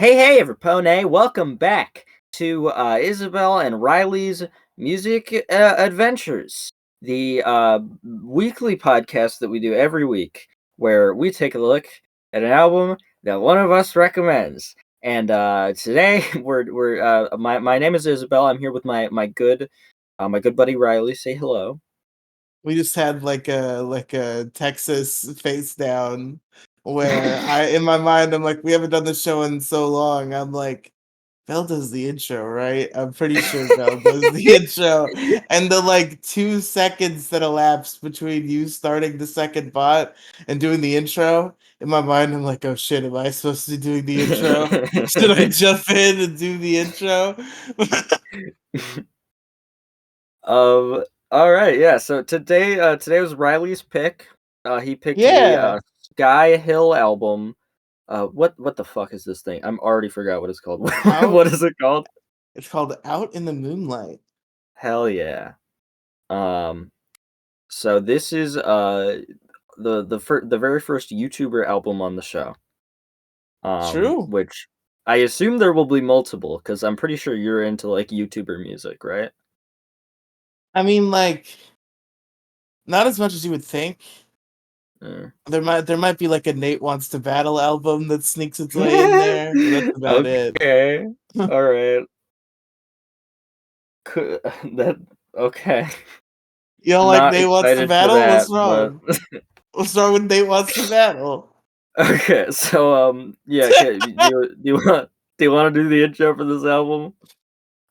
Hey, everypone! Welcome back to Isabel and Riley's Music Adventures, the weekly podcast that we do every week, where we take a look at an album that one of us recommends. And today, my name is Isabel. I'm here with my good buddy Riley. Say hello. We just had like a Texas face down where in my mind I'm like, we haven't done this show in so long. I'm like, Belle does the intro, right? I'm pretty sure Belle does the intro. And the like 2 seconds that elapsed between you starting the second bot and doing the intro, in my mind I'm like, oh shit, am I supposed to be doing the intro? Should I jump in and do the intro? All right, yeah. So today was Riley's pick. He picked the Yeah. Skyhill album. What the fuck is this thing? I'm already forgot what it's called. Out What is it called? it's called Out in the Moonlight. Hell yeah. Um, so this is the very first YouTuber album on the show. True. Which I assume there will be multiple because I'm pretty sure you're into like YouTuber music, right? I mean, like, not as much as you would think. Uh. There might be like a Nate Wants to Battle album that sneaks its way in there, but that's about it. Okay. All right. That okay. You know, like Not Nate Wants to excited for Battle? that, What's but wrong? What's wrong with Nate Wants to Battle? okay. So yeah. Okay. Do you want to do the intro for this album?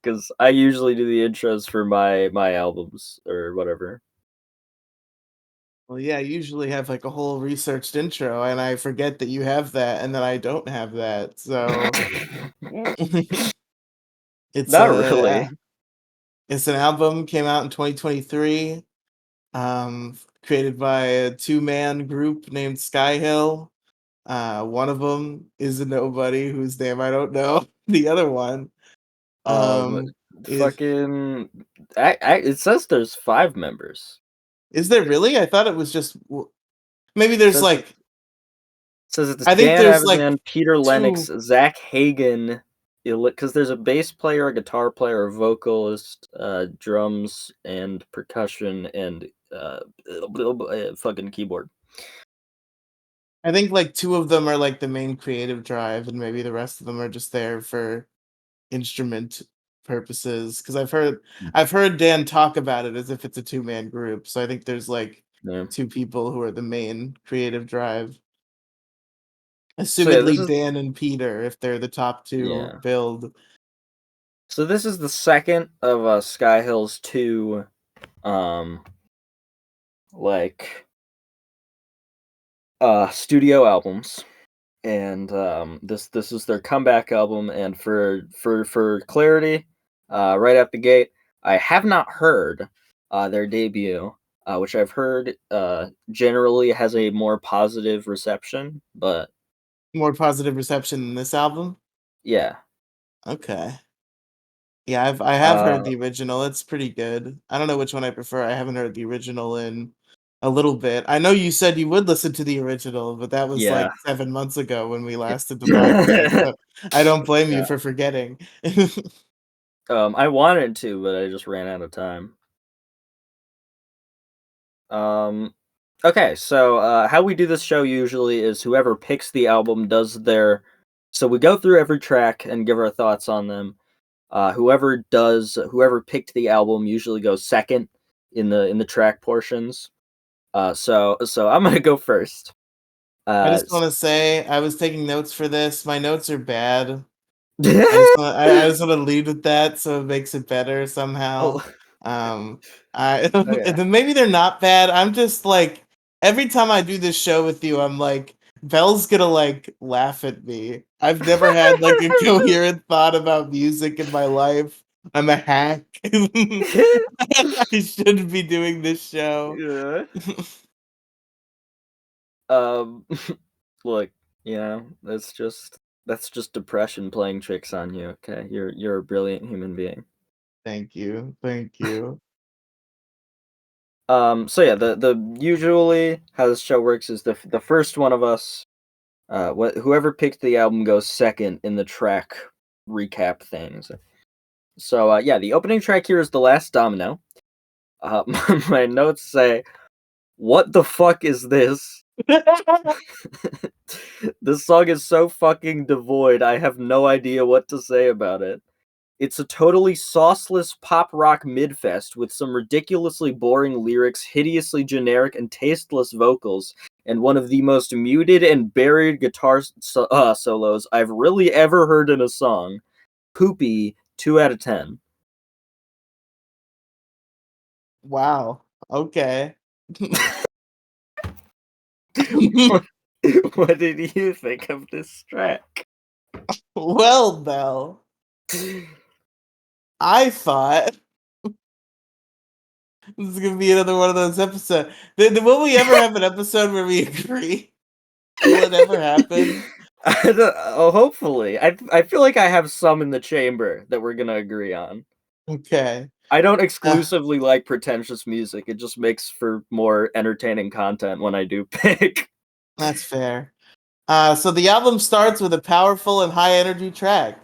Because I usually do the intros for my albums or whatever. Well, yeah, I usually have like a whole researched intro, and I forget that you have that, and then I don't have that. So it's Not a really. it's an album came out in 2023. Created by a two-man group named Skyhill. One of them is a nobody whose name I don't know. The other one, Um, is fucking. It says there's 5 members. there really? I thought it was just maybe It there's says like says it's I think Dan there's like Evans, Peter Lennox, 2. Zach Hagen, because there's a bass player, a guitar player, a vocalist, drums and percussion, and fucking keyboard. I think like 2 of them are like the main creative drive, and maybe the rest of them are just there for instrument purposes. Because I've heard Dan talk about it as if it's a two-man group. So I think there's like Yeah. 2 people who are the main creative drive. So yeah, this Assumedly is Dan and Peter, if they're the top 2 yeah. build. So this is the second of Skyhill's 2, um, like studio albums. And this is their comeback album. And for clarity, right out the gate, I have not heard their debut, which I've heard generally has a more positive reception. But More positive reception than this album? yeah, Okay. Yeah, I have uh, heard the original, it's pretty good. I don't know which one I prefer, I haven't heard the original in a little bit. I know you said you would listen to the original, but that was, yeah, like, 7 months ago when we last did the podcast, so I don't blame you yeah. for forgetting. I wanted to, but I just ran out of time. Um, okay, so how we do this show usually is whoever picks the album does their. So we go through every track and give our thoughts on them. Whoever picked the album usually goes second in the track portions. So I'm gonna go first. I Uh, just wanna say, I was taking notes for this, my notes are bad. I just wanna lead with that so it makes it better somehow. oh, Um, I okay. and then maybe they're not bad, I'm just, like every time I do this show with you, I'm like, "Belle's gonna, like, laugh at me." I've never had, like, a coherent thought about music in my life. I'm a hack. I shouldn't be doing this show. Yeah. Um, look, that's just depression playing tricks on you. Okay, you're a brilliant human being. Thank you, thank you. So yeah, the usually how this show works is the first one of us Whoever picked the album goes second in the track recap things. So yeah, the opening track here is The Last Domino. My notes say, "What the fuck is this?" This song is so fucking devoid. I have no idea what to say about it. It's a totally sauceless pop rock midfest with some ridiculously boring lyrics, hideously generic and tasteless vocals, and one of the most muted and buried guitar solos I've really ever heard in a song. Poopy, 2 out of 10. Wow. Okay. what, what did you think of this track? Well, Belle, I thought this is gonna be another one of those episodes. Will we ever have an episode where we agree? Will it ever happen? Hopefully. I feel like I have some in the chamber that we're gonna agree on. Okay. I don't Uh, exclusively like pretentious music. It just makes for more entertaining content when I do pick. that's fair. So the album starts with a powerful and high energy track.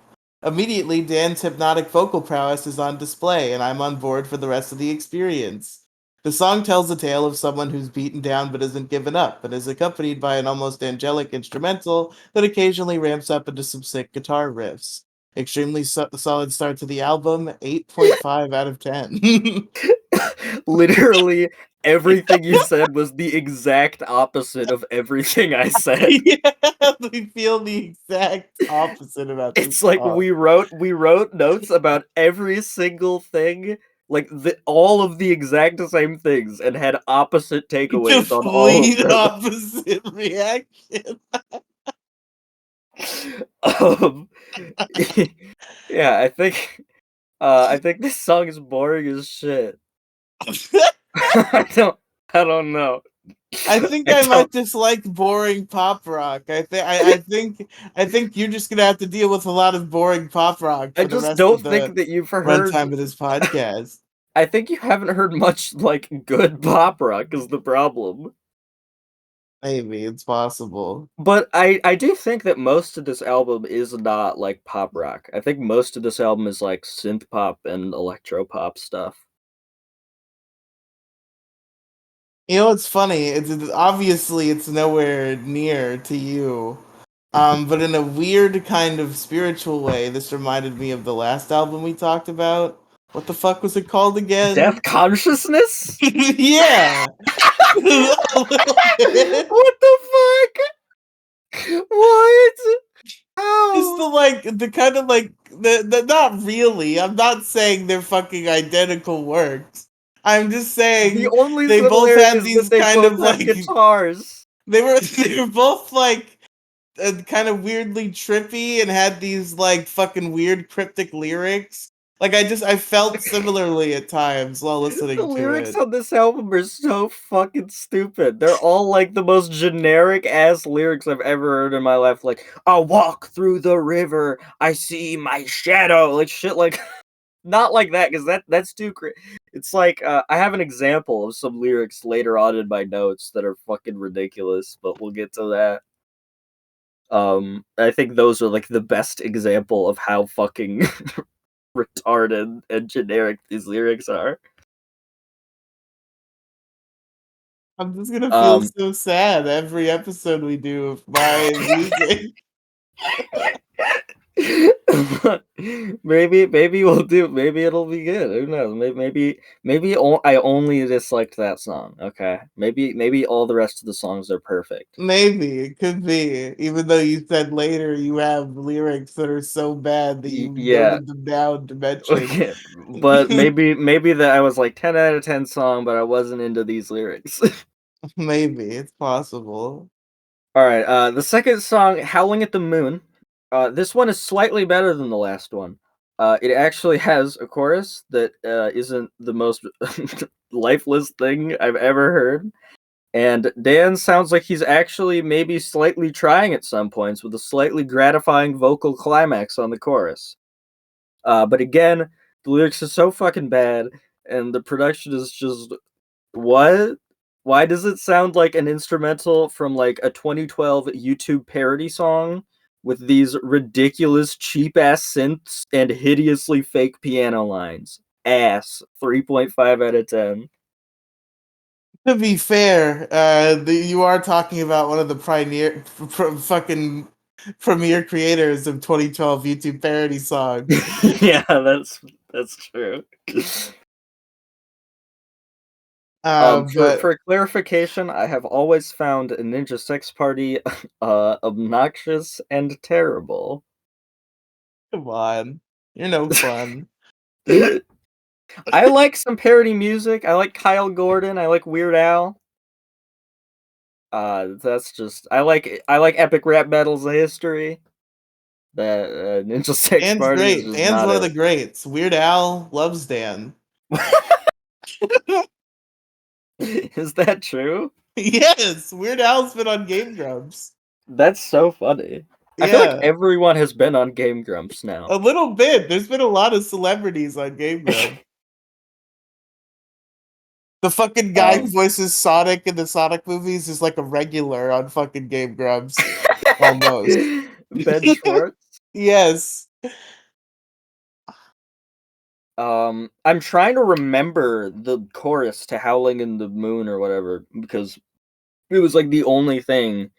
Immediately, Dan's hypnotic vocal prowess is on display, and I'm on board for the rest of the experience. The song tells the tale of someone who's beaten down but isn't given up, and is accompanied by an almost angelic instrumental that occasionally ramps up into some sick guitar riffs. Extremely solid start to the album, 8.5 out of 10. Literally everything you said was the exact opposite of everything I said. Yeah, we feel the exact opposite about this It's like song. we wrote notes about every single thing, like all of the exact same things, and had opposite takeaways on all of Complete them. opposite reaction. Um, yeah, I think this song is boring as shit. I don't I don't know. I think I I don't might just like boring pop rock. I think you're just gonna have to deal with a lot of boring pop rock I for the just rest of don't the think that you've heard runtime of this podcast. I think you haven't heard much, like, good pop rock is the problem. Maybe it's possible. But I do think that most of this album is not, like, pop rock. I think most of this album is, like, synthpop and electropop stuff. You know what's funny? It's obviously it's nowhere near to you. But in a weird kind of spiritual way, this reminded me of the last album we talked about. What the fuck was it called Death again? Consciousness? Yeah. A little bit. What the fuck? What? Just How? the kind of like the not really. I'm not saying they're fucking identical works. I'm just The saying only they both similarity had is that these they kind both of have like guitars. they were both like kind of weirdly trippy and had these like fucking weird cryptic lyrics. Like I felt similarly at times while The listening to lyrics it. on this album are so fucking stupid. They're all like the most generic ass lyrics I've ever heard in my life. Like, I'll walk through the river, I see my shadow. Like shit like not like that, because that's too it's like I have an example of some lyrics later on in my notes that are fucking ridiculous, but we'll get to that. I think those are like the best example of how fucking retarded and generic these lyrics are. I'm just gonna feel Um so sad every episode we do of my music. maybe we'll do. Maybe it'll be good. Who knows? I only disliked that song. Okay, maybe all the rest of the songs are perfect. Maybe it could be, even though you said later you have lyrics that are so bad that you Yeah, noted them down to mention. okay, but maybe that I was like 10 out of 10 song, but I wasn't into these lyrics. Maybe it's possible. All right, the second song, "Howling at the Moon." This one is slightly better than the last one. It actually has a chorus that isn't the most lifeless thing I've ever heard. And Dan sounds like he's actually maybe slightly trying at some points with a slightly gratifying vocal climax on the chorus. But again, the lyrics are so fucking bad, and the production is just what? Why does it sound like an instrumental from like a 2012 YouTube parody song with these ridiculous cheap ass synths and hideously fake piano lines? Ass. 3.5 out of 10. To be fair, you are talking about one of the fucking premier creators of 2012 YouTube parody songs. Yeah, that's true. But For clarification, I have always found Ninja Sex Party obnoxious and terrible. come on, you're no fun. I like some parody music. I like Kyle Gordon. I like Weird Al. That's just I like epic rap battles of history. That Ninja Sex Dan's Party is great. just Dan's not one of it. the greats. Weird Al loves Dan. Is that true? Yes, Weird Al's been on Game Grumps. That's so funny. I feel like Yeah, everyone has been on Game Grumps now. a little bit. There's been a lot of celebrities on Game Grumps. The fucking guy who Um, voices Sonic in the Sonic movies is like a regular on fucking Game Grumps, almost. Ben Schwartz. Yes. I'm trying to remember the chorus to "Howling in the Moon" or whatever because it was like the only thing,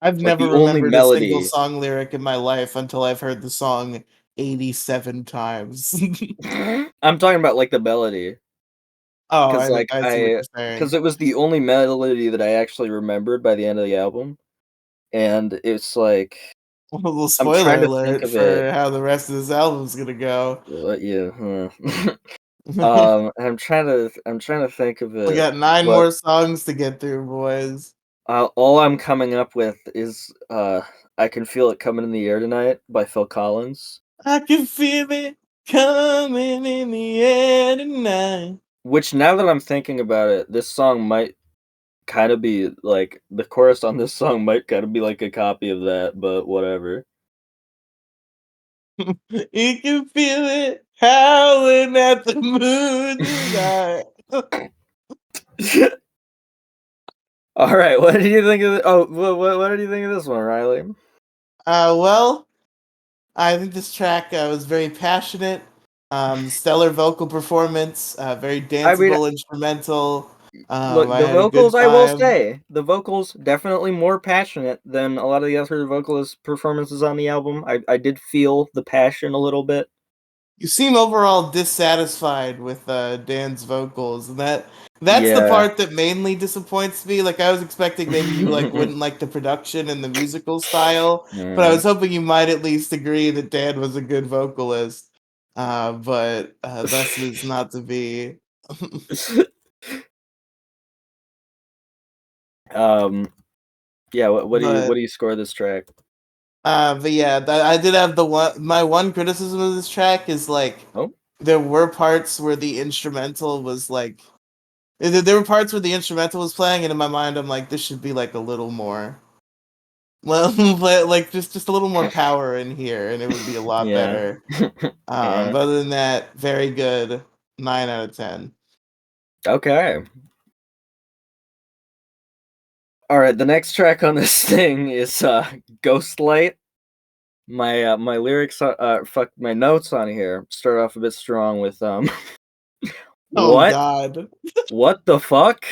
I've like never the only remembered a single melody. song lyric in my life until I've heard the song 87 times. I'm talking about like the melody. Oh, 'Cause, like, I see what you're saying. because it was the only melody that I actually remembered by the end of the album, and it's like A little I'm trying spoiler to think alert of it. for how the rest of this album's gonna go. Yeah, I'm trying to think of We it, got 9 but, more songs to get through, boys. all I'm coming up with is, "I Can Feel It Coming in the Air Tonight" by Phil Collins, I can feel it coming in the air tonight. which now that I'm thinking about it, this song might kinda be like the chorus on this song might kinda be like a copy of that, but whatever. You can feel it howling at the moon tonight. Alright, what do you think of what did you think of this one, Riley? Well, I think this track was very passionate, stellar vocal performance, very I mean, danceable instrumental. look, I the had a good vocals, I will time. say, the vocals definitely more passionate than a lot of the other vocalist performances on the album. I did feel the passion a little bit. You seem overall dissatisfied with Dan's vocals, and that's the Yeah. part that mainly disappoints me. Like I was expecting maybe you like wouldn't like the production and the musical style, but I Mm. was hoping you might at least agree that Dan was a good vocalist. But thus is not to be. Um, yeah, what But do you score this track? but yeah, I did have my one criticism of this track is like Oh? there were parts where the instrumental was like there were parts where the instrumental was playing, and in my mind, I'm like, this should be like a little more, well, like just a little more power in here, and it would be a lot Yeah. better. Yeah. But other than that, very good, 9 out of 10. Okay. Alright, the next track on this thing is, Ghostlight. My lyrics, fuck, my notes on here start off a bit strong with, Oh "What? God, What the fuck?"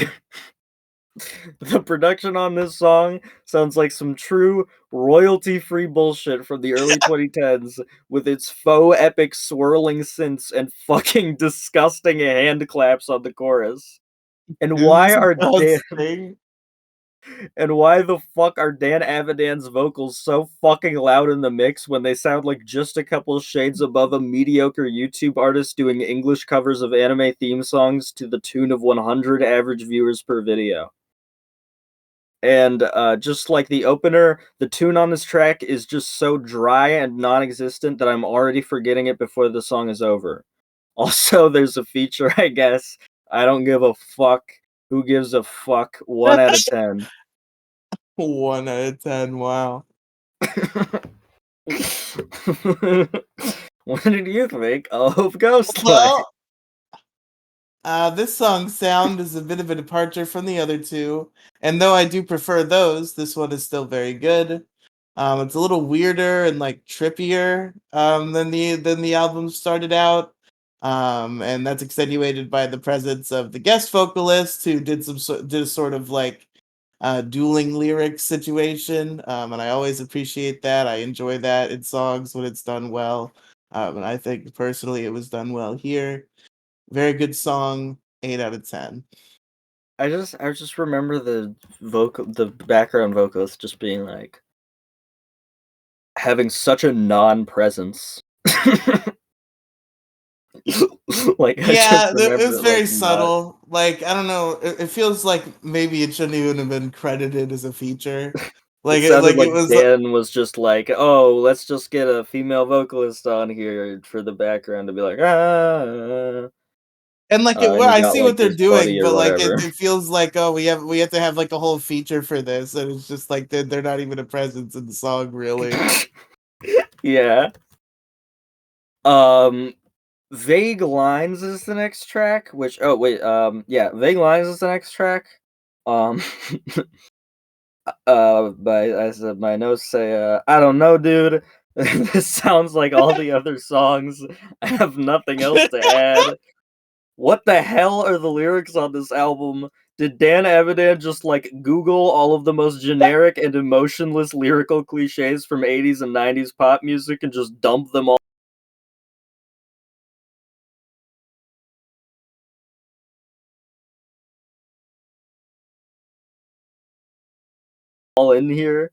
The production on this song sounds like some true royalty-free bullshit from the early 2010s with its faux epic swirling synths and fucking disgusting hand claps on the chorus. And why are Dan disgusting. and why the fuck are Dan Avidan's vocals so fucking loud in the mix when they sound like just a couple shades above a mediocre YouTube artist doing English covers of anime theme songs to the tune of 100 average viewers per video? And just like the opener, the tune on this track is just so dry and non-existent that I'm already forgetting it before the song is over. Also, there's a feature, I guess. I don't give a fuck. Who gives a fuck? 1 out of 10. 1 out of 10. Wow. What did you think of Ghostlight? Well, This song's sound is a bit of a departure from the other two, and though I do prefer those, this one is still very good. It's a little weirder and like trippier than the album started out, and that's extenuated by the presence of the guest vocalist who did a sort of like dueling lyrics situation, and I always appreciate that. I enjoy that in songs when it's done well, and I think personally it was done well here. Very good song, 8 out of 10. I just remember the background vocalist just being like having such a non-presence. Like I just Yeah, remember it's it like very not. subtle. Like I don't know, it feels like maybe it shouldn't even have been credited as a feature. It sounded Like it like was Dan was just like, "Oh, let's just get a female vocalist on here for the background to be like, ah," and like and well, he I got see like what they're his buddy doing, or but like whatever. it feels like oh we have to have like a whole feature for this, and it's just like they're not even a presence in the song really. Yeah. Um, Vague Lines is the next track, which oh wait, yeah, Vague Lines is the next track. Um, my notes say, I don't know, dude. This sounds like all the other songs. I have nothing else to add. What the hell are the lyrics on this album? Did Dan Evidan just like Google all of the most generic and emotionless lyrical cliches from 80s and 90s pop music and just dump them all in here?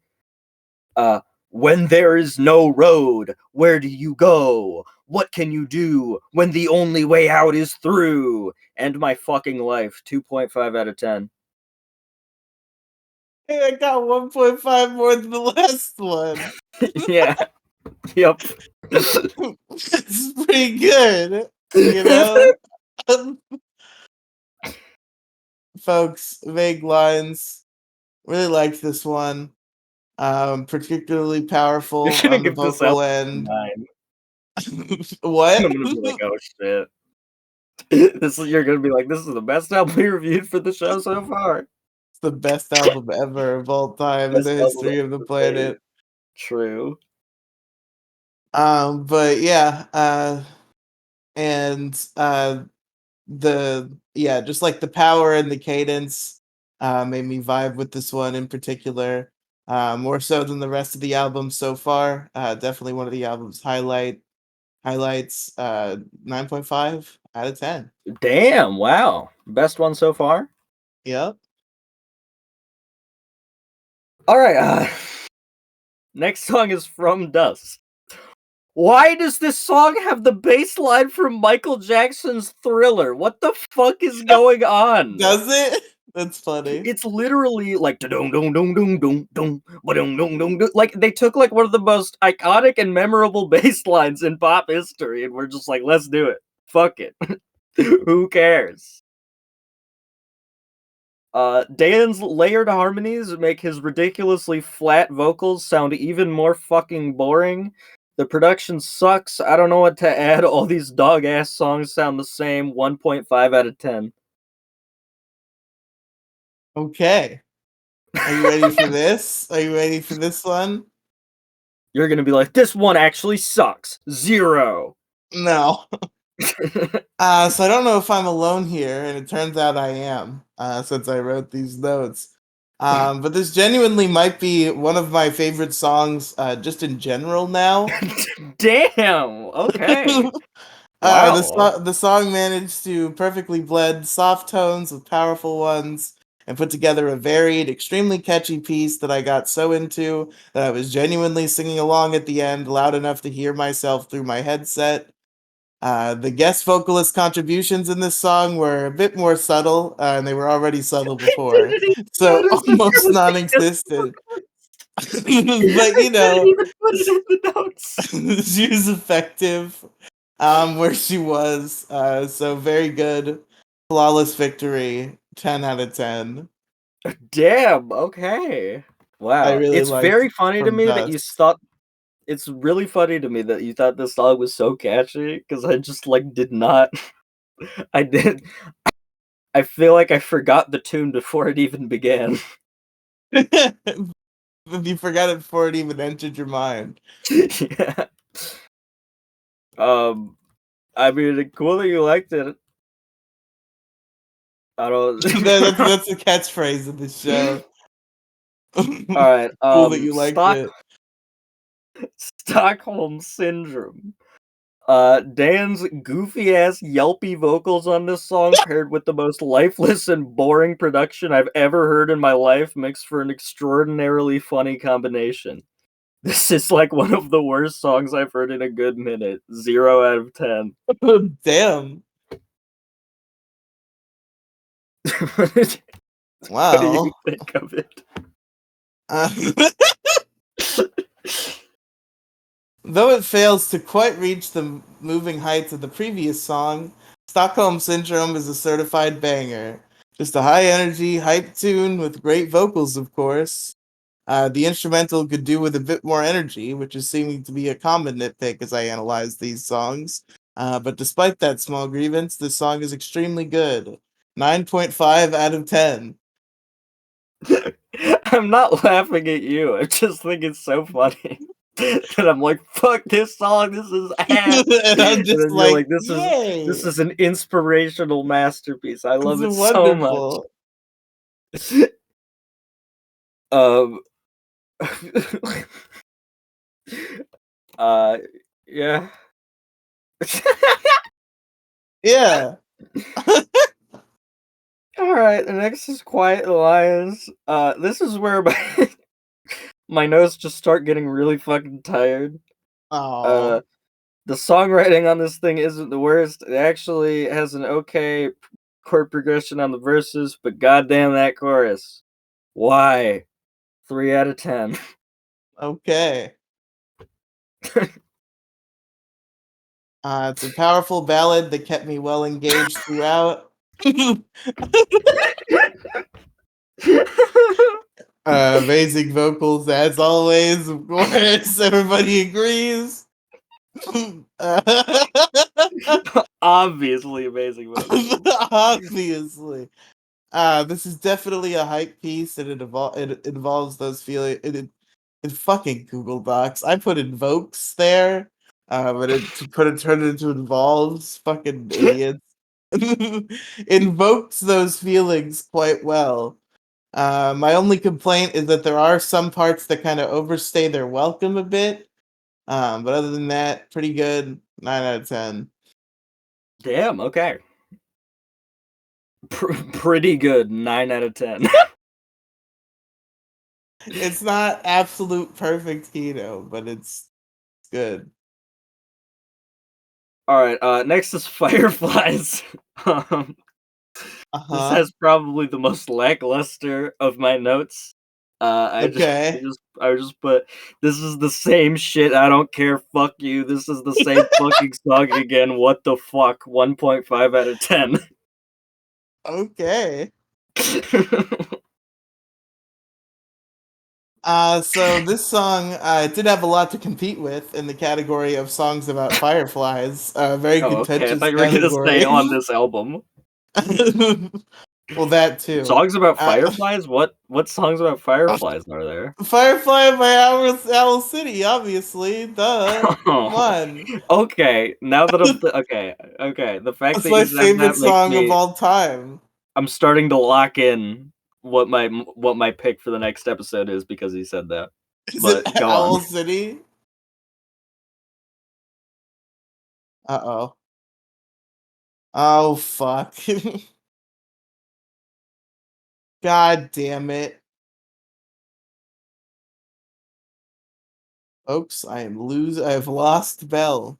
Uh, when there is no road, where do you go? What can you do when the only way out is through? End my fucking life. 2.5 out of 10. Hey, I got 1.5 more than the last one. Yeah. Yep. It's pretty good, you know? Folks, Vague Lines. Really liked this one. Particularly You're powerful gonna on the give this album vocal a end. 9. What? I'm gonna be like, It's oh shit. You're gonna be like, this is the best album we reviewed for the show so far. the best album ever of all time in Best the album history of the ever made. planet. True. But yeah, and just like the power and the cadence made me vibe with this one in particular. More so than the rest of the album so far. Definitely one of the album's highlights. 9.5 out of 10. Damn, wow. Best one so far? Yep. Alright, next song is From Dust. Why does this song have the bass line from Michael Jackson's Thriller? What the fuck is going on? Does it? That's funny. It's literally like dong dong dong dong dong dong dong dong dong. Like they took like one of the most iconic and memorable bass lines in pop history, and we're just like, let's do it. Fuck it. Who cares? Dan's layered harmonies make his ridiculously flat vocals sound even more fucking boring. The production sucks. I don't know what to add. All these dog ass songs sound the same. 1.5 out of 10. Okay. Are you ready for this? Are you ready for this one? You're gonna be like, this one actually sucks. 0. No. So I don't know if I'm alone here, and it turns out I am, since I wrote these notes. But this genuinely might be one of my favorite songs, just in general now. Damn. Okay. Wow. The song managed to perfectly blend soft tones with powerful ones and put together a varied, extremely catchy piece that I got so into that I was genuinely singing along at the end, loud enough to hear myself through my headset. The guest vocalist contributions in this song were a bit more subtle, and they were already subtle I before, didn't even so notice that there almost was a guest non-existent. vocalist. But I you didn't know, even put it in the notes. she was effective where she was. So very good, flawless victory. 10 out of 10. Damn. Okay. I Wow. really It's liked very funny to From me that you Dust. thought. It's really funny to me that you thought this song was so catchy because I just like did not. I did. I feel like I forgot the tune before it even began. You forgot it before it even entered your mind. Yeah. Um, I mean, cool that you liked it. I don't. That's the catchphrase of the show. All right. Cool that you liked it. Stockholm syndrome. Dan's goofy ass yelpy vocals on this song, paired with the most lifeless and boring production I've ever heard in my life, makes for an extraordinarily funny combination. This is like one of the worst songs I've heard in a good minute. 0 out of 10. Damn. What do you Wow. think of it? Uh, Though it fails to quite reach the moving heights of the previous song, Stockholm Syndrome is a certified banger. Just a high energy, hype tune with great vocals, of course. The instrumental could do with a bit more energy, which is seeming to be a common nitpick as I analyze these songs. But despite that small grievance, this song is extremely good. 9.5 out of 10. I'm not laughing at you. I just think it's so funny. And I'm like, fuck this song, this is ass. And I'm And just then you're like, like, this yay! is an inspirational masterpiece. I It's love it so much. wonderful. Um uh yeah. Yeah. Alright, the next is Quiet Lions. This is where my my notes just start getting really fucking tired. Oh, Uh The songwriting on this thing isn't the worst. It actually has an okay chord progression on the verses, but goddamn that chorus. Why? 3 out of 10. okay. It's a powerful ballad that kept me well engaged throughout. Amazing vocals as always, of course. Everybody agrees. Obviously amazing vocals. Obviously. This is definitely a hype piece, and it involves those feelings. It fucking Google Docs. I put invokes there, but turn it into involves. Fucking idiots. Invokes those feelings quite well. My only complaint is that there are some parts that kind of overstay their welcome a bit. But other than that, pretty good. 9 out of 10. Damn, okay. Pretty good. 9 out of 10. It's not absolute perfect keto, but it's good. Alright, next is Fireflies. Um, Uh this huh. has probably the most lackluster of my notes. Okay. I just put, "This is the same shit, I don't care, fuck you, this is the same fucking song again, what the fuck?" 1.5 out of 10. Okay. So this song did have a lot to compete with in the category of songs about fireflies. Very Oh, okay, I contentious thought you were gonna say category. on this album. Well, that too. Songs about Uh, fireflies? What songs about fireflies are there? Firefly by Owl City, obviously. Duh. Come Oh, on. okay, now that okay, the fact That's that my you said favorite that makes song of me all time. I'm starting to lock in what my pick for the next episode is because he said that. Is it But go on. Owl City? Uh-oh. Oh, fuck. God damn it. Folks, I have lost Belle.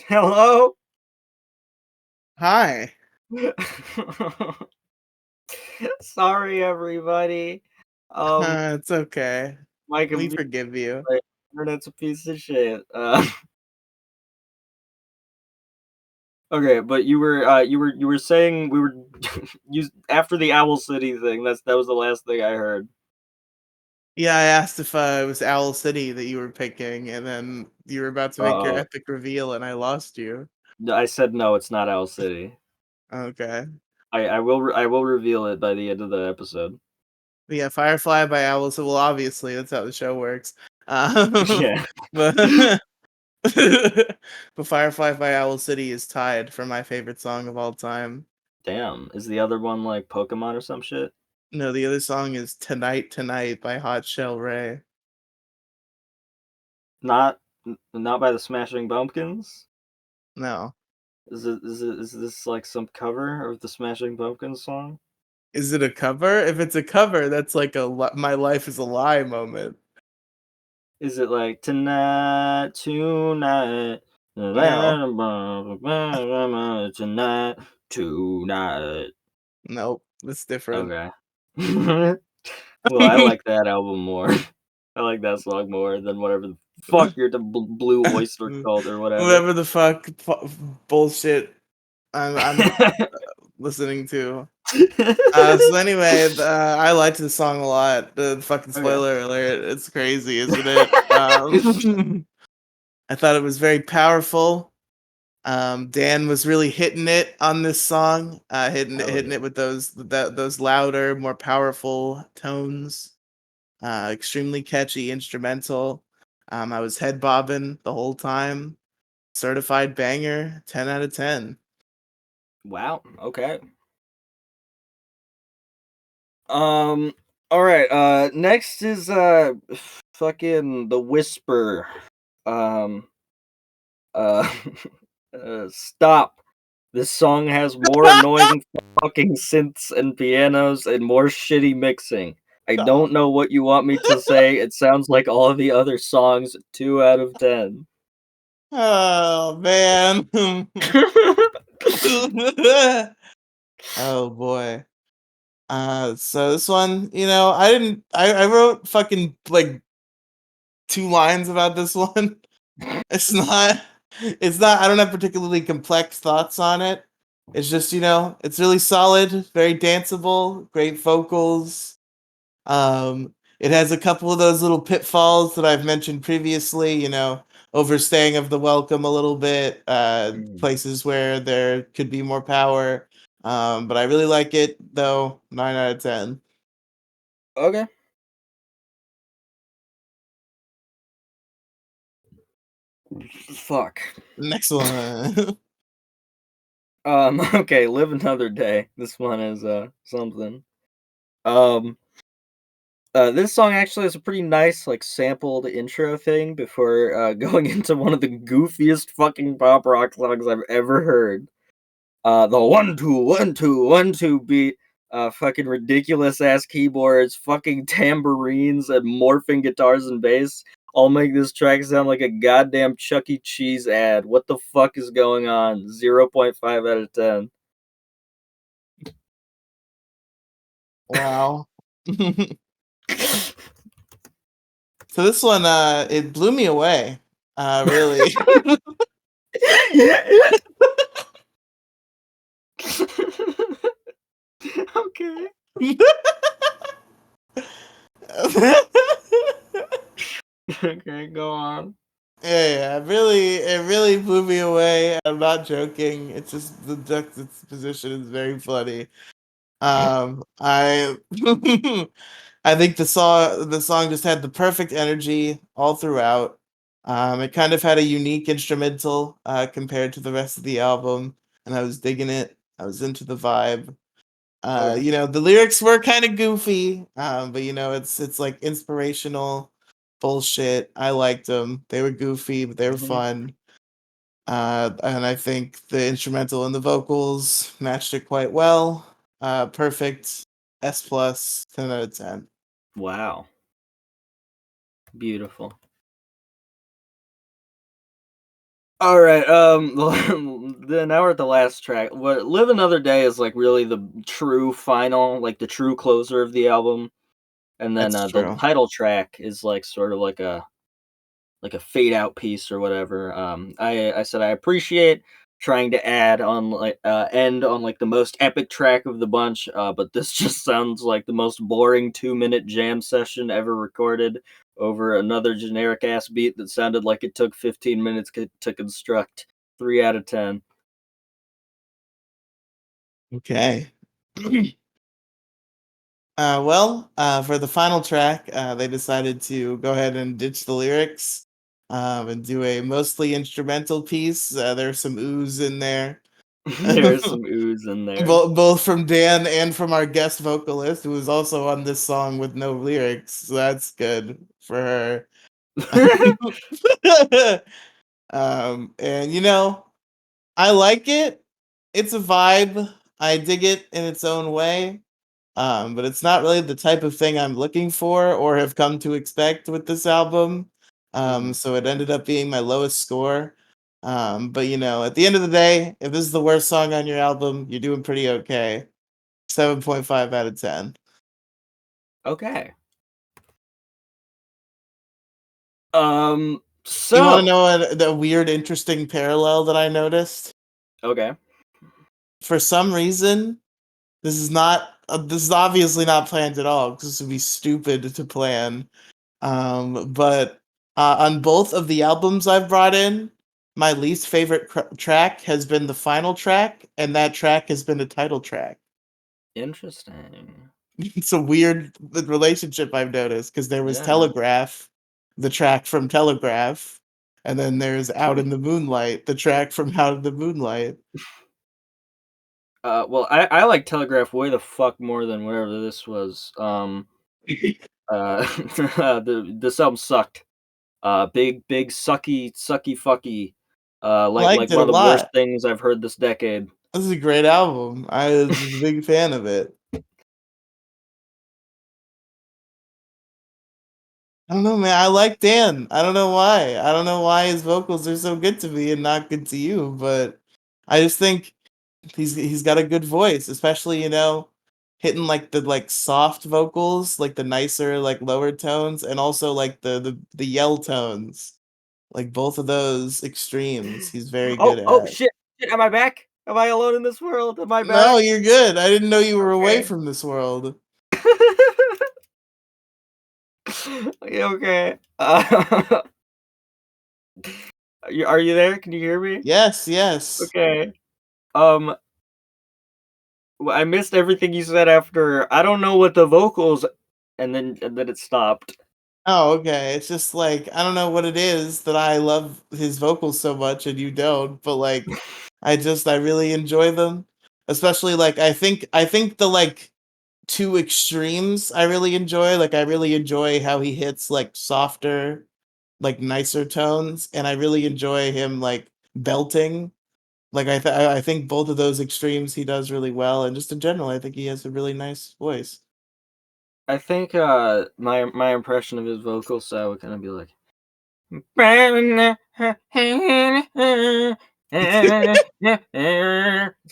Hello? Hi. Sorry, everybody. Um, It's okay. my We computer, forgive you. my internet's a piece of shit. Okay, but you were saying we were you after the Owl City thing. That was the last thing I heard. Yeah, I asked if it was Owl City that you were picking, and then you were about to make your Uh-oh. epic reveal, and I lost you. I said no. It's not Owl City. Okay. I will reveal it by the end of the episode. But yeah, Firefly by Owl. So, well, obviously that's how the show works. Um, Yeah. but but Firefly by Owl City is tied for my favorite song of all time. Damn. Is the other one like Pokemon or some shit? No, the other song is Tonight Tonight by Hot Shell Ray. Not by the Smashing Pumpkins? No. Is this like some cover of the Smashing Pumpkins song? Is it a cover? If it's a cover, that's like my life is a lie moment. Is it like tonight, tonight, No. tonight, tonight? Nope. That's different. Okay. Well, I like that album more. I like that song more than whatever the fuck your Blue Oyster Cult or whatever. Whatever the fuck bullshit I'm listening to. So anyway, I liked the song a lot. The fucking Okay. spoiler alert. It's crazy, isn't it? I thought it was very powerful. Dan was really hitting it on this song, Hell hitting yeah. it with those louder, more powerful tones. Extremely catchy instrumental. I was head bobbing the whole time. Certified banger, 10 out of 10. Wow. Okay. Um. All right. Next is fucking the Whisper. Um. Uh. Stop. This song has more annoying fucking synths and pianos and more shitty mixing. I don't Stop. know what you want me to say. It sounds like all of the other songs. 2 out of 10. Oh man. Oh boy. So this one, I wrote fucking like 2 lines about this one. It's not I don't have particularly complex thoughts on it. It's just, it's really solid, very danceable, great vocals. It has a couple of those little pitfalls that I've mentioned previously, overstaying of the welcome a little bit, Mm. places where there could be more power. But I really like it though, 9 out of 10. Okay. Fuck. Next one. Okay, Live Another Day. This one is something. Um this song actually has a pretty nice like sampled intro thing before going into one of the goofiest fucking pop rock songs I've ever heard. The 1 2 1 2 1 2 beat, fucking ridiculous ass keyboards, fucking tambourines and morphing guitars and bass all make this track sound like a goddamn Chuck E. Cheese ad. What the fuck is going on? 0.5 out of 10. Wow. So this one, it blew me away. Really. Okay. Okay, go on. Yeah, it really blew me away. I'm not joking. It's just the juxtaposition is very funny. I I think the song just had the perfect energy all throughout. It kind of had a unique instrumental compared to the rest of the album, and I was digging it. I was into the vibe. Okay. The lyrics were kind of goofy, but it's like inspirational bullshit. I liked them. They were goofy, but they were Mhm. fun. And I think the instrumental and the vocals matched it quite well. Perfect. S plus, 10 out of 10. Wow. Beautiful. All right. Then now we're at the last track. What "Live Another Day" is like really the true final, like the true closer of the album, and then That's the true. title track is like sort of like a fade out piece or whatever. I said I appreciate trying to add on like end on like the most epic track of the bunch, but this just sounds like the most boring 2 minute jam session ever recorded over another generic ass beat that sounded like it took 15 minutes to construct. 3 out of 10. Okay. For the final track, they decided to go ahead and ditch the lyrics and do a mostly instrumental piece. There's some ooze in there, There's some ooze in there. both from Dan and from our guest vocalist, who was also on this song with no lyrics. So that's good for her. And I like it. It's a vibe. I dig it in its own way. But it's not really the type of thing I'm looking for or have come to expect with this album. Mhm. So it ended up being my lowest score. But at the end of the day, if this is the worst song on your album, you're doing pretty okay. 7.5 out of 10. Okay. You want to So know the weird, interesting parallel that I noticed? okay. For some reason, this is obviously not planned at all because this would be stupid to plan. But on both of the albums I've brought in, my least favorite track has been the final track, and that track has been a title track. Interesting. It's a weird relationship I've noticed because there was Yeah. Telegraph, the track from Telegraph, and then there's Out in the Moonlight, the track from Out in the Moonlight. Well, I like Telegraph way the fuck more than whatever this was. This album sucked. Big sucky fucky. I Like liked it one a of the worst lot. things I've heard this decade. This is a great album. I was a big fan of it. I don't know, man. I like Dan. I don't know why. I don't know why his vocals are so good to me and not good to you, but I just think he's got a good voice, especially, hitting like the soft vocals, like the nicer, like lower tones, and also like the yell tones. Like both of those extremes, he's very good Oh at. shit! Shit! Am I back? Am I alone in this world? Am I No, back? you're good. I didn't know you were away Okay. from this world. Yeah, okay. Are you there? Can you hear me? Yes, yes. Okay. Um, I missed everything you said after. I don't know what the vocals, and then it stopped. Oh, okay. It's just like I don't know what it is that I love his vocals so much and you don't, but like I really enjoy them. Especially like I think the two extremes I really enjoy. Like I really enjoy how he hits like softer, like nicer tones, and I really enjoy him like belting. Like I think both of those extremes he does really well, and just in general, I think he has a really nice voice. I think my impression of his vocal style would kind of be like it's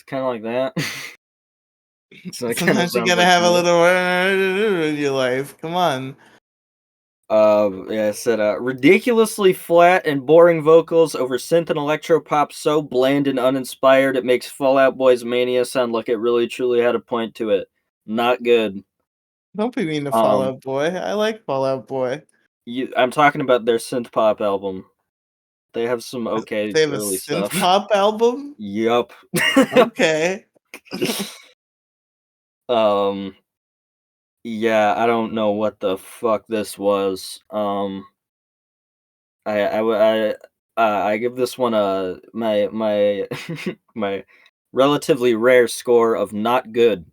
kind of like that. So it kind of Sometimes you sounds gotta like have to a me. little in your life. Come on. Yeah, I said ridiculously flat and boring vocals over synth and electropop, so bland and uninspired it makes Fallout Boy's Mania sound like it really truly had a point to it. Not good. Don't be mean to Fall Um, Out Boy. I like Fall Out Boy. I'm talking about their synth pop album. They have some okay They have a early synth stuff. pop album? Yup. Okay. um, yeah, I don't know what the fuck this was. I give this one a my my relatively rare score of not good.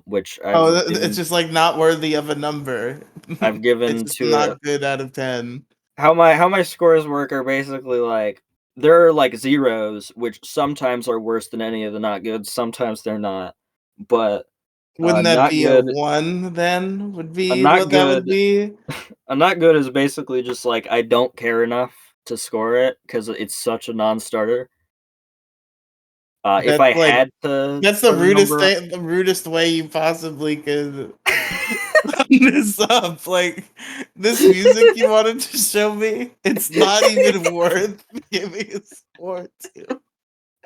Which Oh, it's just like not worthy of a number. I've It's given just to it. not good out of 10. How my scores work are basically like there are like zeros, which sometimes are worse than any of the not good, sometimes they're not. But Wouldn't that not be a good, 1 then? Would a be not what that would good, be? a not good is basically just like I don't care enough to score it because it's such a non-starter. If That's I like had to that's the put a rudest number, thing, the rudest way you possibly could sum this up. Like this music you wanted to show me, it's not even worth giving a score to.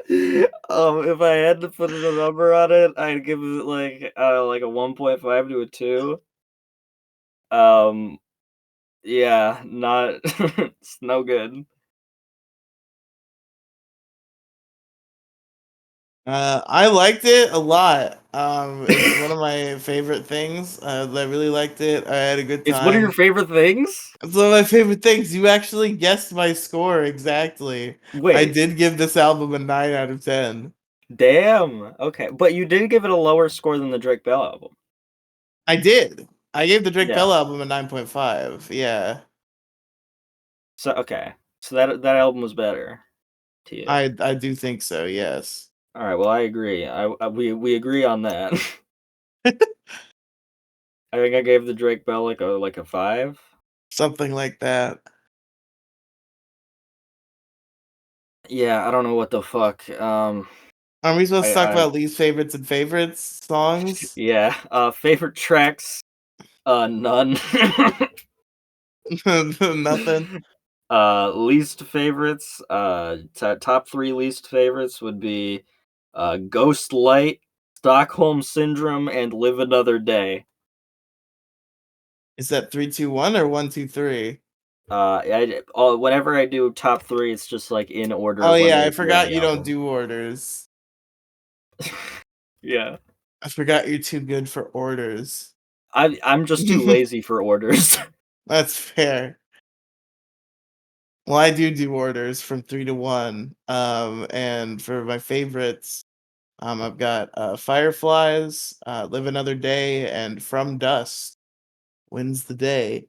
if I had to put a number on it, I'd give it like a 1.5 to a 2. Um, yeah, not it's no good. I liked it a lot. It's one of my favorite things. I really liked it. I had a good It's one of your time. favorite things? It's one of my favorite things. You actually guessed my score exactly. I Wait, did give this album a 9 out of 10. damn. Okay, but you did give it a lower score than the Drake Bell album. I did. I gave the Drake Yeah. Bell album a 9.5. Yeah. So okay. So that album was better to you. I do think so, yes. All right. Well, I agree. We agree on that. I think I gave the Drake Bell like a 5. Something like that. Yeah, I don't know what the fuck. Are we supposed to talk I about least favorites and favorites songs? yeah. Favorite tracks. None. Nothing. Least favorites. Top three least favorites would be, Ghost Light, Stockholm Syndrome, and Live Another Day. Is that 3, 2, 1 or 1, 2, 3? Whenever I do top three, it's just like in order Oh of when yeah, they I appear on forgot the you don't album. do orders. Yeah. I forgot you're too good for orders. I'm just too lazy for orders. That's fair. Well, I do orders from 3 to 1. And for my favorites, I've got Fireflies, Live Another Day, and From Dust wins the day.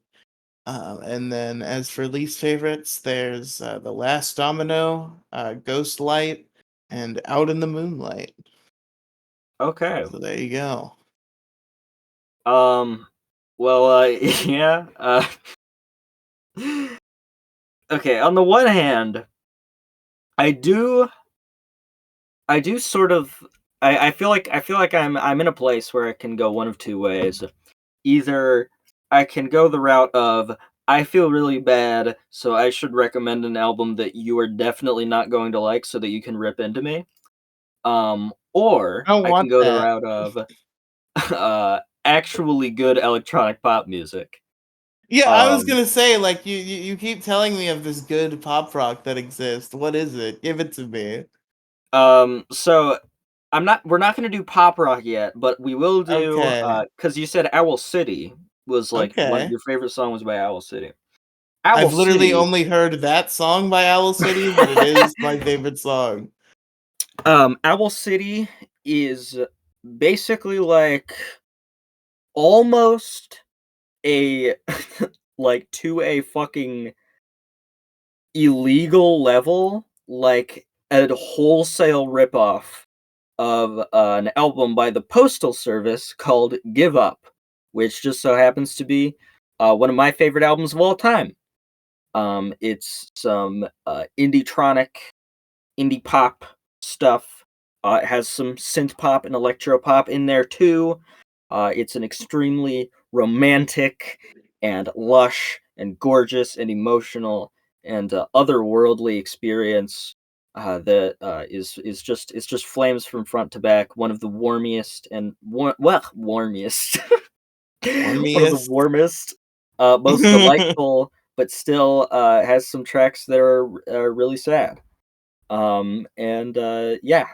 And then as for least favorites, there's The Last Domino, Ghost Light, and Out in the Moonlight. Okay. So there you go. Um, well, yeah, okay, on the one hand, I do I do sort of I feel like I'm in a place where I can go one of two ways. Either I can go the route of I feel really bad, so I should recommend an album that you are definitely not going to like so that you can rip into me. Or I don't I can want go the that. route of actually good electronic pop music. Yeah, I was Um gonna say, like, you keep telling me of this good pop rock that exists. What is it? Give it to me. so we're not gonna do pop rock yet, but we will do Okay. because you said Owl City was like one of Okay. your favorite songs by Owl City. Owl I've literally City, only heard that song by Owl City, but it is my favorite song. Owl City is basically like almost a like to a fucking illegal level, like a wholesale ripoff of an album by the Postal Service called Give Up, which just so happens to be one of my favorite albums of all time. It's some indie pop stuff. It has some synth pop and electropop in there too. It's an extremely romantic and lush and gorgeous and emotional and otherworldly experience that is just flames from front to back. One of the warmiest and warmiest, one of the Warmiest. warmest, most delightful, but still has some tracks that are really sad. And yeah,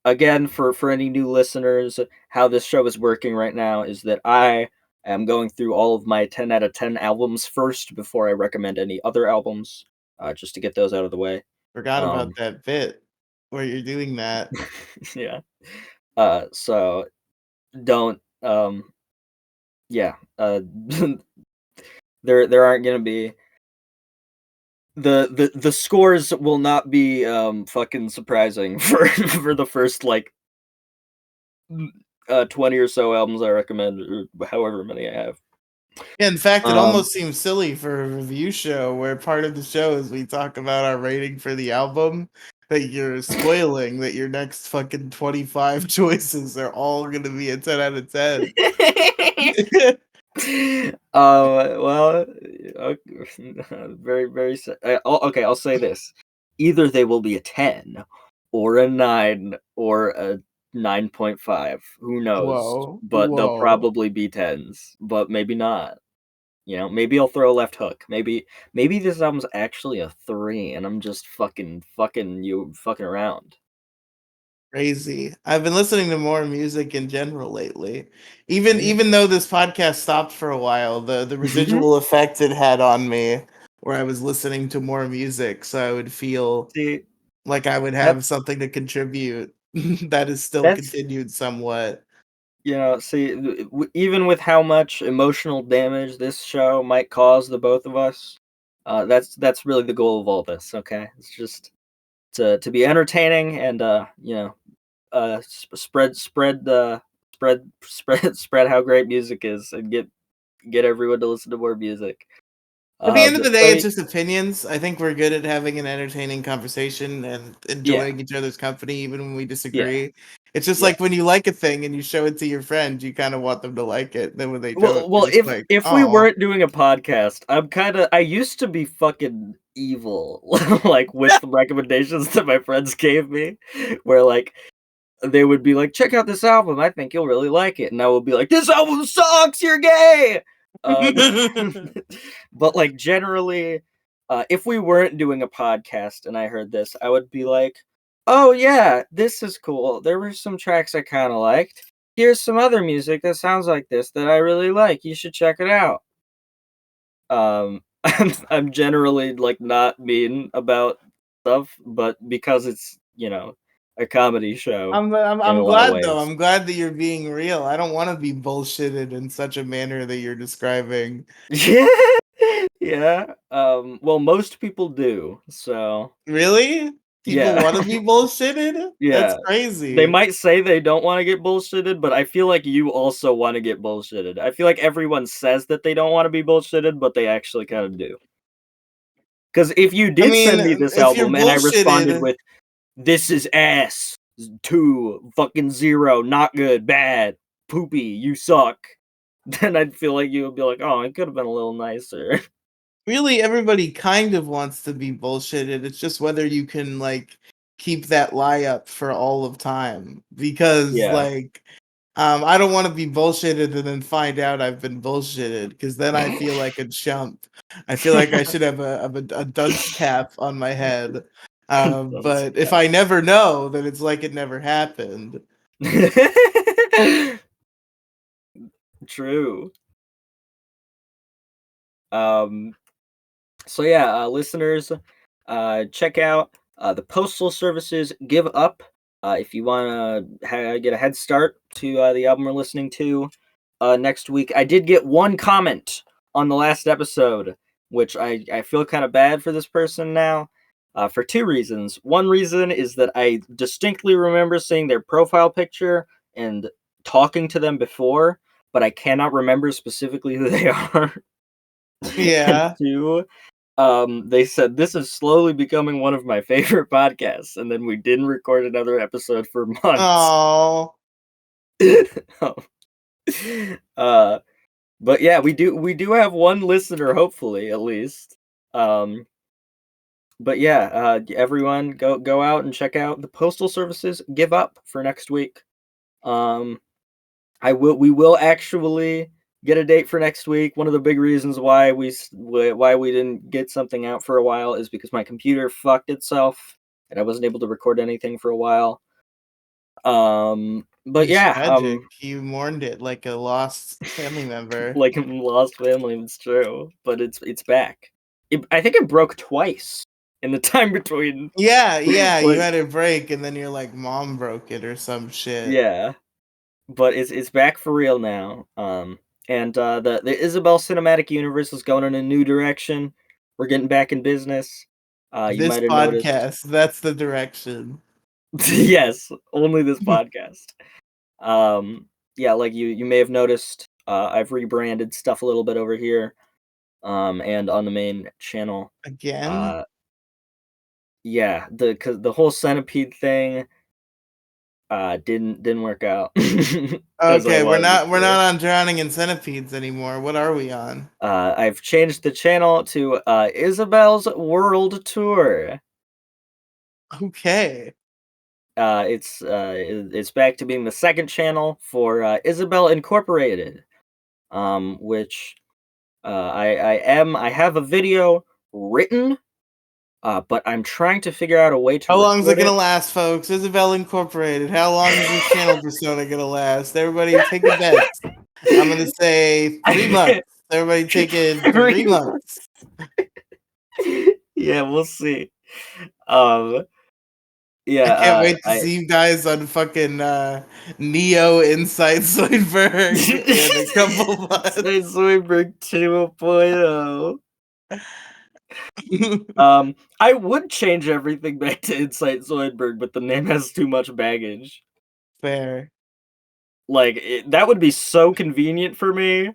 again, for any new listeners, how this show is working right now is that I am going through all of my 10 out of 10 albums first before I recommend any other albums, just to get those out of the way. Forgot about Um, that bit where you're doing that. yeah. So don't, yeah. There aren't gonna be the scores will not be fucking surprising for the first like 20 or so albums I recommend, or however many I have. In fact, it Um, almost seems silly for a review show where part of the show is we talk about our rating for the album, that you're spoiling that your next fucking 25 choices are all gonna be a 10 out of 10. well, very, very. Okay, I'll say this: either they will be a 10, or a 9, or a 9.5. Who knows? Whoa, But they'll whoa. probably be 10s, but maybe not. Maybe I'll throw a left hook. Maybe this album's actually a 3, and I'm just fucking around. Crazy. I've been listening to more music in general lately. Even Yeah. even though this podcast stopped for a while, the residual effect it had on me where I was listening to more music, so I would feel See, like I would that have something to contribute that is still that's continued somewhat. see, even with how much emotional damage this show might cause the both of us, that's really the goal of all this. Okay, it's just to be entertaining and spread how great music is and get everyone to listen to more music. At the end of But the day, I it's mean, just opinions. I think we're good at having an entertaining conversation and yeah, enjoying each other's company, even when we yeah, disagree. It's just yeah. like when you like a thing and you show it to your friend, you kind of want them to like it. Then when they don't, Well, you're just like, if we oh. weren't doing a podcast, I used to be fucking evil, like with the recommendations that my friends gave me, where like they would be like, "Check out this album. I think you'll really like it," and I would be like, "This album sucks. You're gay." Um, but like generally, if we weren't doing a podcast and I heard this, I would be like, "Oh yeah, this is cool. There were some tracks I kind of liked. Here's some other music that sounds like this that I really like. You should check it out." I'm generally like not mean about stuff, but because it's a comedy show in a I'm lot of glad though. ways. I'm glad that you're being real. I don't want to be bullshitted in such a manner that you're describing. Yeah, yeah. Well, most people do. So Really? People yeah, want to be bullshitted? That's yeah. They crazy. might say they don't want to get bullshitted, but I feel like you also want to get bullshitted. I feel like everyone says that they don't want to be bullshitted, but they actually kind of do. Because if you I did mean, send me this if you're album and I responded bullshitted, with "This is ass, 2, fucking 0, not good, bad, poopy, you suck," then I'd feel like you would be like, "Oh, it could have been a little nicer." really everybody kind of wants to be bullshitted. It's just whether you can like keep that lie up for all of time. Because Yeah. I don't want to be bullshitted and then find out I've been bullshitted because then I feel like a chump. I feel like I should have a dunce cap on my head. Dunce But if cap. I never know, then it's like it never happened. True. Um, so yeah, listeners, check out the postal services Give Up if you want to get a head start to the album we're listening to next week. I did get one comment on the last episode, which I feel kind of bad for this person now for two reasons. One reason is that I distinctly remember seeing their profile picture and talking to them before, but I cannot remember specifically who they are. And Yeah. two, they said this is slowly becoming one of my favorite podcasts, and then we didn't record another episode for months. Oh. uh, but yeah, we do have one listener, hopefully at least. Um, but yeah, everyone go out and check out the postal services Give Up for next week. Um, we will actually get a date for next week. One of the big reasons why we didn't get something out for a while is because my computer fucked itself and I wasn't able to record anything for a while. But It's yeah, tragic. You mourned it like a lost family member. like lost family, it's true, but it's back. I think it broke twice in the time between. Yeah, yeah, you Like, had a break and then you're like mom broke it or some shit. yeah, but it's back for real now. And the Isabel cinematic universe is going in a new direction. We're getting back in business. You This might have noticed. podcast, that's the direction. Yes, only this podcast. Um, yeah, like you may have noticed. I've rebranded stuff a little bit over here, and on the main channel. Again? Uh, yeah, cause the whole centipede thing, didn't work out as I Okay, we're wanted it not we're to. not on Drowning in Centipedes anymore. What are we on? I've changed the channel to Isabel's World Tour. Okay. It's back to being the second channel for Isabel Incorporated, which I have a video written, but I'm trying to figure out a way to How long is it record gonna it. last, folks? Isabel Incorporated. How long is this channel persona gonna last? Everybody take a bet. I'm gonna say 3 months. Everybody take it 3 months. Yeah, we'll see. Um, I yeah, can't wait to I see you guys on fucking Neo Inside Zoidberg in a couple Inside months. Zoidberg 2.0. I would change everything back to Insight Zoidberg, but the name has too much baggage. Fair. Like, that would be so convenient for me,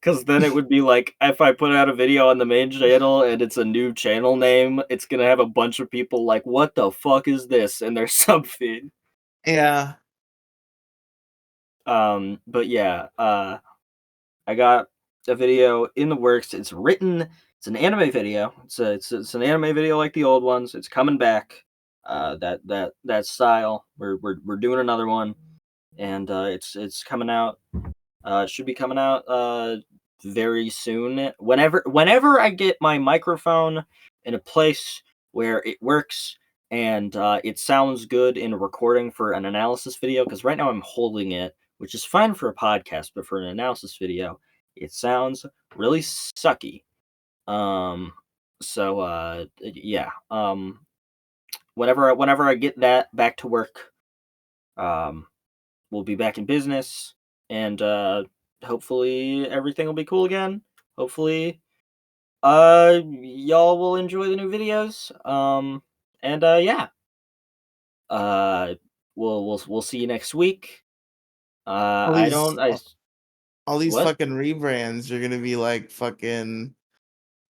because then it would be like, if I put out a video on the main channel and it's a new channel name, it's gonna have a bunch of people like, "What the fuck is this?" in their sub feed. Yeah. But yeah, I got a video in the works. It's written. It's an anime video. It's an anime video like the old ones. It's coming back. That style. We're doing another one, and it's coming out. It should be coming out very soon. Whenever I get my microphone in a place where it works and it sounds good in a recording for an analysis video, because right now I'm holding it, which is fine for a podcast, but for an analysis video, it sounds really sucky. Um, yeah. Whenever I get that back to work, um, we'll be back in business, and hopefully everything will be cool again. Hopefully y'all will enjoy the new videos. And yeah. Uh we'll see you next week. All I these don't I all, all these What? fucking rebrands are gonna be like fucking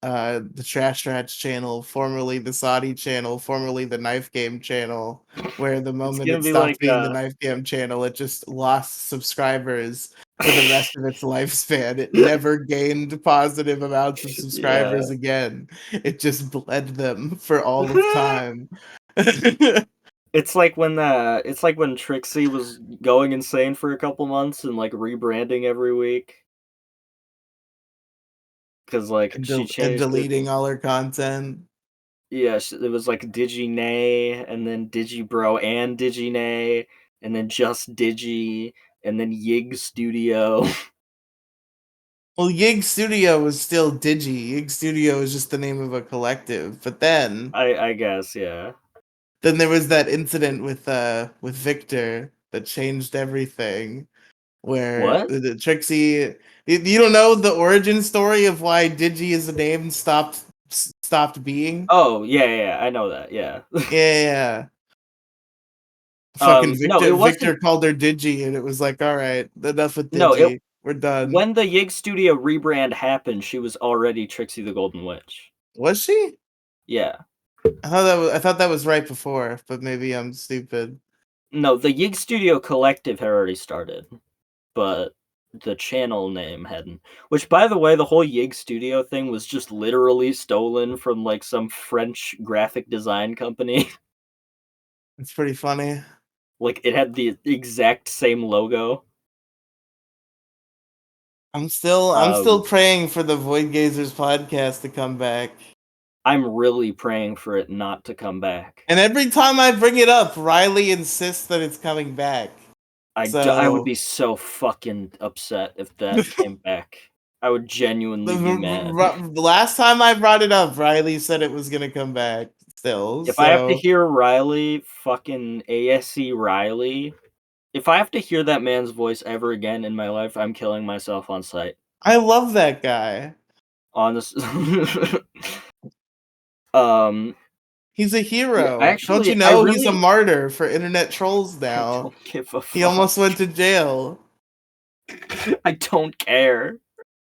the Trash Rats channel, formerly the Saudi channel, formerly the Knife Game channel, where the It's moment gonna it be stopped like being the Knife Game channel, it just lost subscribers for the rest of its lifespan. It never gained positive amounts of yeah. subscribers again. It just bled them for all of time. It's like when Trixie was going insane for a couple months and like rebranding every week, because like she And changed it. deleting all her content. Yes, it was like DigiNay, and then DigiBro and DigiNay, and then just Digi, and then Yig Studio. Well, Yig Studio was still Digi. Yig Studio is just the name of a collective. But I guess, yeah. then there was that incident with Victor that changed everything. Where What? the Trixie, you don't know the origin story of why Digi as a name stopped being. Oh, yeah, yeah, yeah, I know that, yeah. Yeah, fucking No, it Victor wasn't. called her Digi, and it was like, all right, enough with No, it Digi, we're done. when the Yig Studio rebrand happened, she was already Trixie the Golden Witch. Was she? Yeah. I thought that was right before, but maybe I'm stupid. No, the Yig Studio collective had already started, but the channel name hadn't. Which, by the way, the whole Yig Studio thing was just literally stolen from like some French graphic design company. It's pretty funny. Like it had the exact same logo. I'm Um, still praying for the Void Gazers podcast to come back. I'm really praying for it not to come back. And every time I bring it up, Riley insists that it's coming back. I would So be so fucking upset if that came back. I would genuinely be mad. the last time I brought it up, Riley said it was gonna come back still. If I have to So hear Riely, fucking ASC Riely, if I have to hear that man's voice ever again in my life, I'm killing myself on sight. I love that guy. Honest. um, He's a yeah, hero. Don't you I know he's a really martyr for internet trolls I now? don't give a He fuck. almost went to jail. I don't care.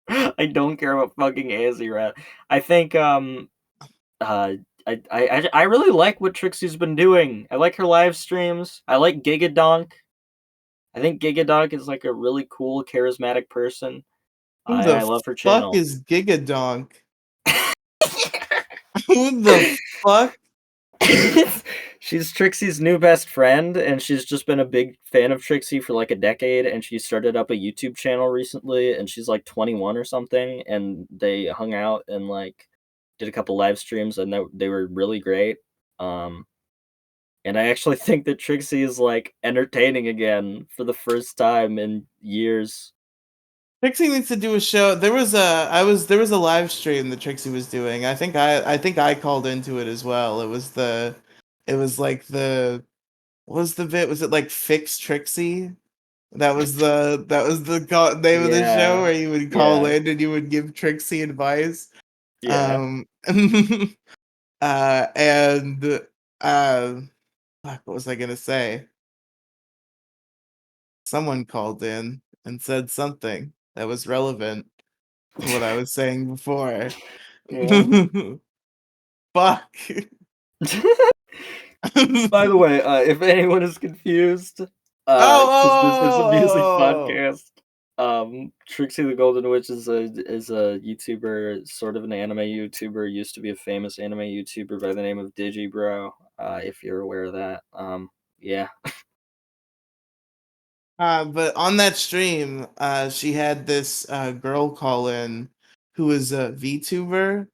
I don't care about fucking Azzy Rat. I think I really like what Trixie's been doing. I like her live streams. I like Gigadonk. I think Gigadonk is like a really cool, charismatic person. Who And the I love her fuck channel. is Gigadonk? Who the fuck? She's Trixie's new best friend, and she's just been a big fan of Trixie for like a decade. And she started up a YouTube channel recently, and she's like 21 or something. And they hung out and like did a couple live streams, and they were really great. Um, and I actually think that Trixie is like entertaining again for the first time in years. Trixie needs to do a show. There was a live stream that Trixie was doing. I think I called into it as well. It was like the what was the bit? Was it like Fix Trixie? That was the name of the show Yeah, where you would call yeah, in and you would give Trixie advice. yeah. Um and fuck, what was I gonna say? Someone called in and said something that was relevant to what I was saying before. Yeah. Fuck. By the way, if anyone is confused, Oh, because this is a music oh, podcast, Trixie the Golden Witch is a YouTuber, sort of an anime YouTuber. Used to be a famous anime YouTuber by the name of Digibro. If you're aware of that, yeah. but on that stream, she had this girl call in who was a VTuber.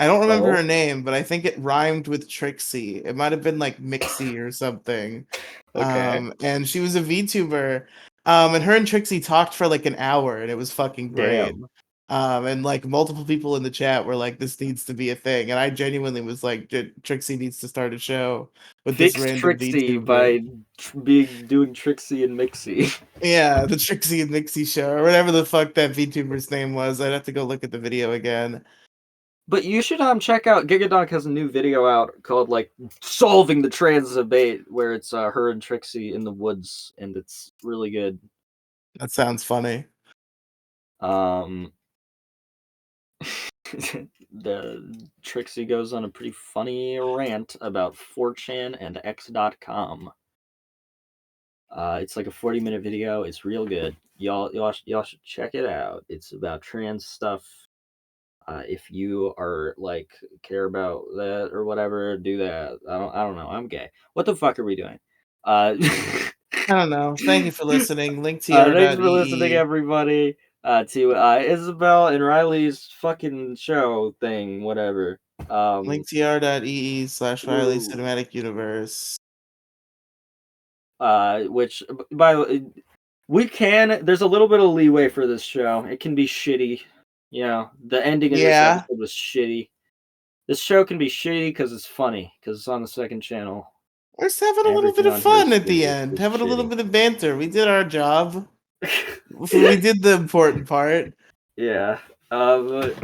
I don't remember Oh, her name, but I think it rhymed with Trixie. It might have been like Mixie or something. okay. And she was a VTuber. And her and Trixie talked for like an hour, and it was fucking great. Damn. And like multiple people in the chat were like, "This needs to be a thing," and I genuinely was like, Trixie needs to start a show with this Fix random Trixie VTuber." by being doing Trixie and Mixie. Yeah, the Trixie and Mixie show, or whatever the fuck that VTuber's name was. I'd have to go look at the video again. But you should check out Gigadonk has a new video out called like solving the trans debate where it's her and Trixie in the woods and it's really good. That sounds funny. Um the Trixie goes on a pretty funny rant about 4chan and X.com. It's like a 40-minute video. It's real good. Y'all should check it out. It's about trans stuff. If you are like care about that or whatever, do that. I don't know. I'm gay. What the fuck are we doing? Uh, I don't know. Thank you for listening. thanks for listening, Linktr.ee. everybody. To Isabel and Riley's fucking show thing, whatever. Linktr.ee/Riely Ooh, Cinematic Universe. which by the way, we can. There's a little bit of leeway for this show. It can be shitty. You know, the ending of this Yeah. episode was shitty. This show can be shitty because it's funny, because it's on the second channel. We're just having a little bit Everything of on here fun at the end. is Having a little shitty. bit of banter. We did our job. We did the important part. Yeah. But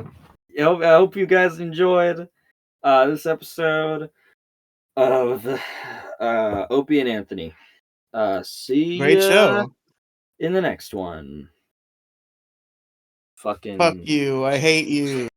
I hope you guys enjoyed this episode of Opie and Anthony. See Great ya show. in the next one. Fuck Fucking you. I hate you.